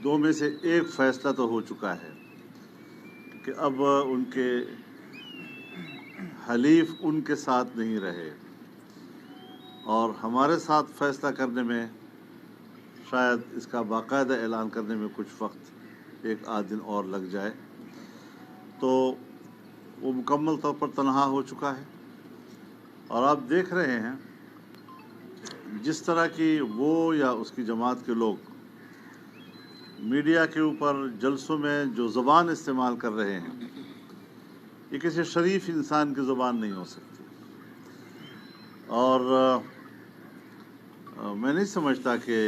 دو میں سے ایک فیصلہ تو ہو چکا ہے کہ اب ان کے حلیف ان کے ساتھ نہیں رہے، اور ہمارے ساتھ فیصلہ کرنے میں شاید اس کا باقاعدہ اعلان کرنے میں کچھ وقت ایک آدھ دن اور لگ جائے، تو وہ مکمل طور پر تنہا ہو چکا ہے۔ اور آپ دیکھ رہے ہیں جس طرح کی وہ یا اس کی جماعت کے لوگ میڈیا کے اوپر جلسوں میں جو زبان استعمال کر رہے ہیں، یہ کسی شریف انسان کی زبان نہیں ہو سکتی۔ اور میں نہیں سمجھتا کہ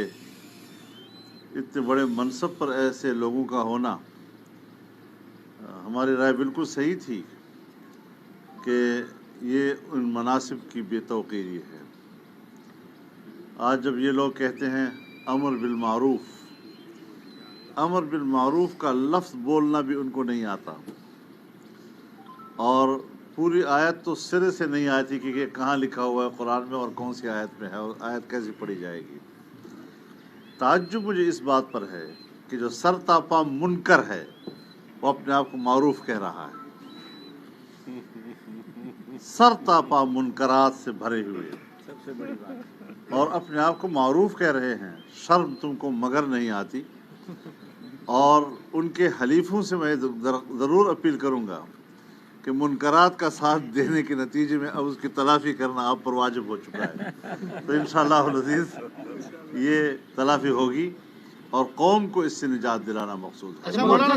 اتنے بڑے منصب پر ایسے لوگوں کا ہونا، ہماری رائے بالکل صحیح تھی کہ یہ ان مناصب کی بے توقیری ہے۔ آج جب یہ لوگ کہتے ہیں امر بالمعروف، امر بالمعروف کا لفظ بولنا بھی ان کو نہیں آتا، اور پوری آیت تو سرے سے نہیں آتی کہ یہ کہاں لکھا ہوا ہے قرآن میں اور کون سی آیت میں ہے اور آیت کیسے پڑھی جائے گی۔ تعجب مجھے اس بات پر ہے کہ جو سر تاپا منکر ہے وہ اپنے آپ کو معروف کہہ رہا ہے، سر تاپا منکرات سے بھرے ہوئے، سب سے بڑی بات، اور اپنے آپ کو معروف کہہ رہے ہیں۔ شرم تم کو مگر نہیں آتی۔ اور ان کے حلیفوں سے میں ضرور اپیل کروں گا کہ منکرات کا ساتھ دینے کے نتیجے میں اب اس کی تلافی کرنا آپ پر واجب ہو چکا ہے، تو انشاءاللہ العزیز یہ تلافی ہوگی اور قوم کو اس سے نجات دلانا مقصود ہے۔